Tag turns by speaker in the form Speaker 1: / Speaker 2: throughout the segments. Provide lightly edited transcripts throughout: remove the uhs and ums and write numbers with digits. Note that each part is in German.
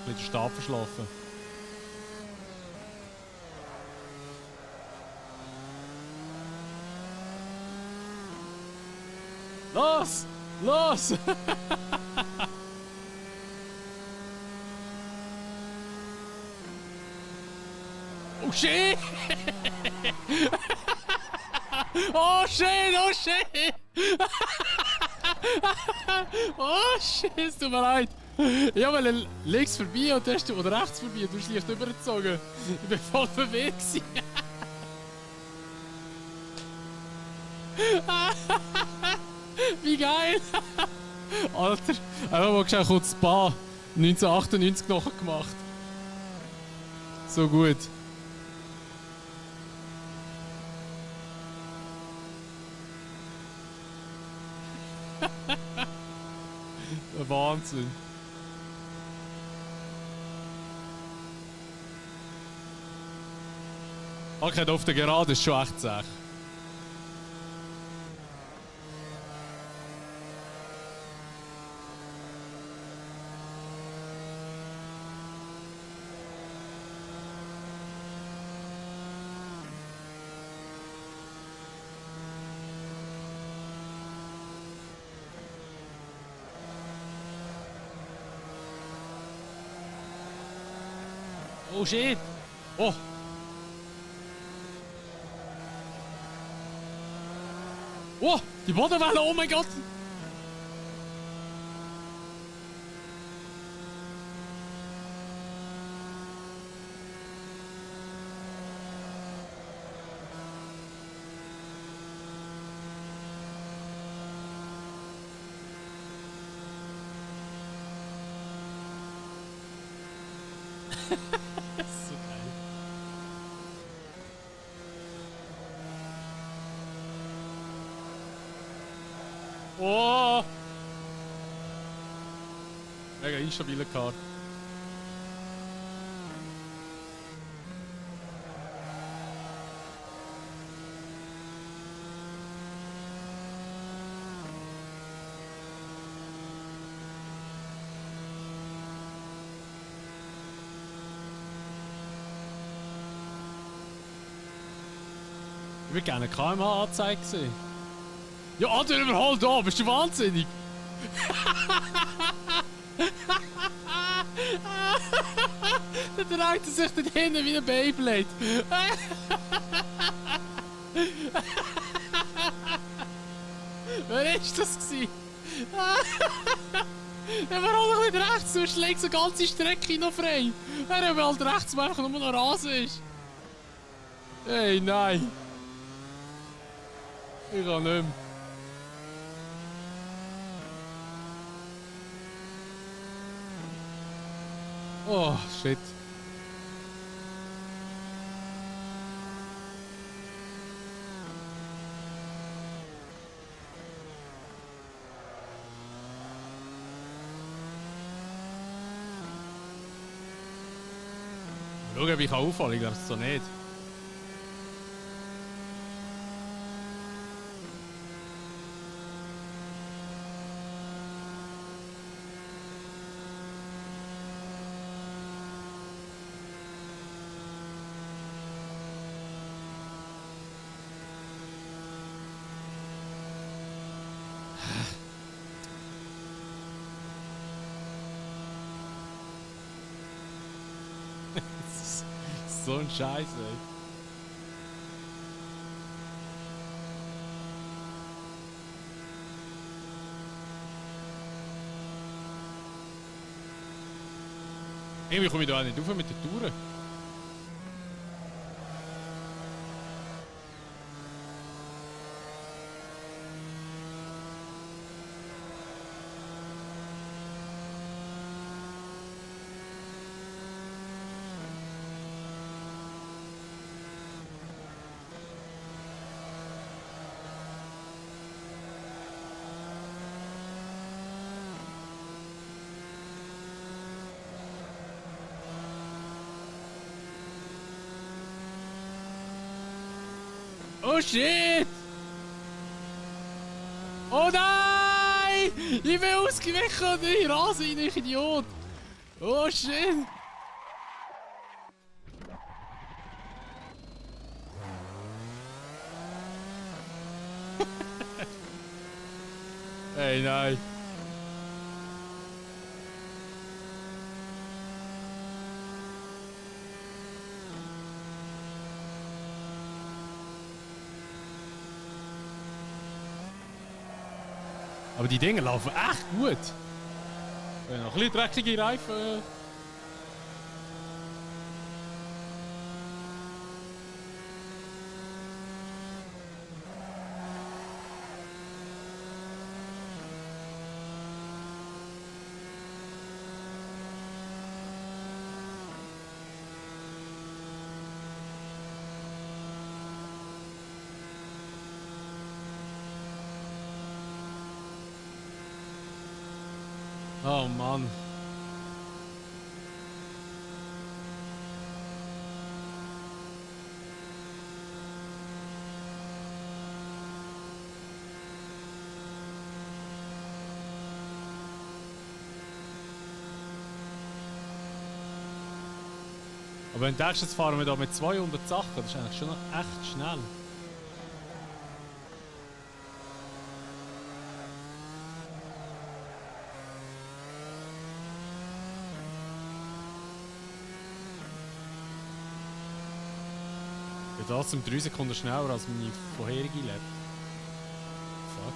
Speaker 1: bisschen den Stab verschlafen. Los! Los! Oh shit! Oh shit! Oh shit! Oh shit, es tut mir leid. Ich wollte links vorbei und hast du, oder rechts vorbei und du hast leicht übergezogen. Ich bin voll verwirrt gewesen. Wie geil! Alter, einfach mal gescheit kurz Spa 1998 noch gemacht. So gut. Wahnsinn. Okay, auf der Gerade ist schon echt zäh. Oh shit! Oh! Oh! Die Bodenwelle! Oh mein Gott! So geil. Oh! Mega instabile Karte. Ich würde gerne eine KMH-Anzeige sehen. Ja, Alter, überholt da! Bist du wahnsinnig? Dann dreht er sich dort hinten wie ein Beyblade. Wer war das gewesen? Er war auch noch nicht rechts, sonst legt so eine ganze Strecke noch frei. Er hat halt rechts, wo einfach nur noch Rasen ist. Hey, nein. Ich kann nicht mehr. Oh, shit. Schau, ob ich auffallen kann. Ich glaube es so nicht. So ein Scheiß, ey. Irgendwie komme ich da auch nicht rauf mit den Touren. Oh shit! Oh nein! Ich bin ausgewichen und in den Rasen rein, ich Idiot! Oh shit! Hey, nein. Aber die Dinger laufen echt gut. Noch ein bisschen dreckige Reifen. Oh Mann. Aber wenn du denkst, jetzt fahren wir da mit 200 Sachen, das ist eigentlich schon noch echt schnell. Ja, das sind 3 Sekunden schneller als meine vorherige Lab. Fuck.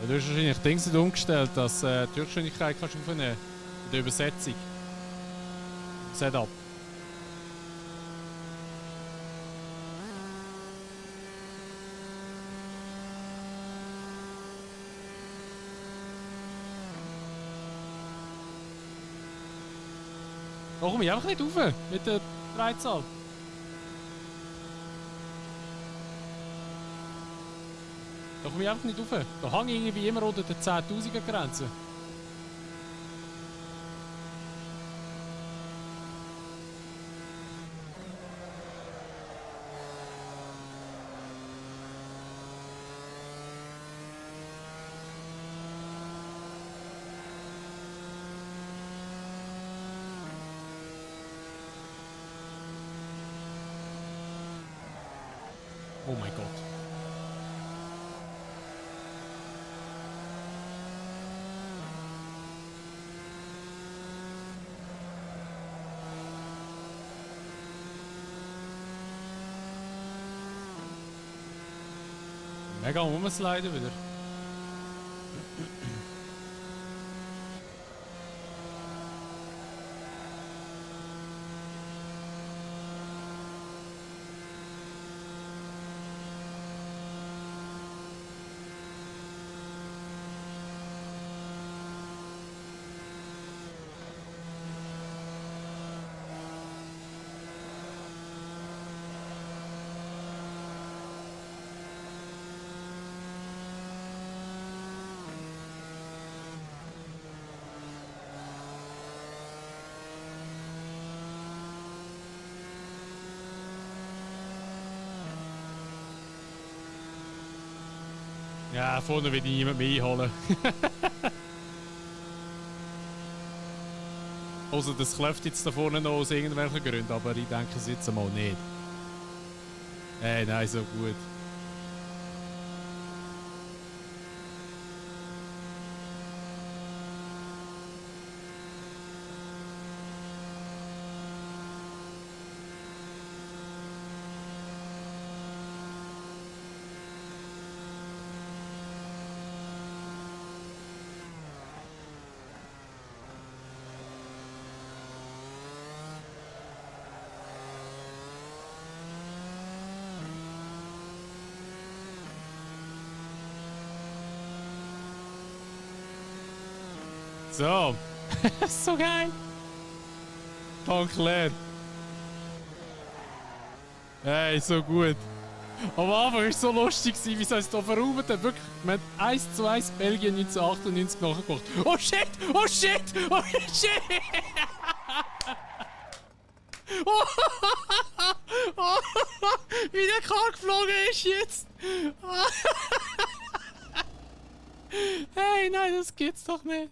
Speaker 1: Ja, du hast wahrscheinlich Dings nicht umgestellt, dass die Höchstgeschwindigkeit kannst du aufnehmen in der Übersetzung. Setup. Da komme ich einfach nicht rauf mit der Dreizahl. Da komme ich einfach nicht rauf. Da hänge ich irgendwie immer unter der 10.000er Grenze. Oh mein Gott. Mega rumsliden wieder. Ja, vorne will ich niemand mehr einholen. Also das klopft jetzt da vorne noch aus irgendwelchen Gründen, aber ich denke es jetzt einmal nicht. Nein, so gut. So. So geil. Tank leer. Hey, so gut. Am Anfang war es so lustig, wie es uns hier verräumt hat. Wirklich, wir haben 1:1 Belgien 1998 nachgemacht. Oh shit! Oh shit! Oh shit! Oh, wie der Karl geflogen ist jetzt! Hey, nein, das geht's doch nicht!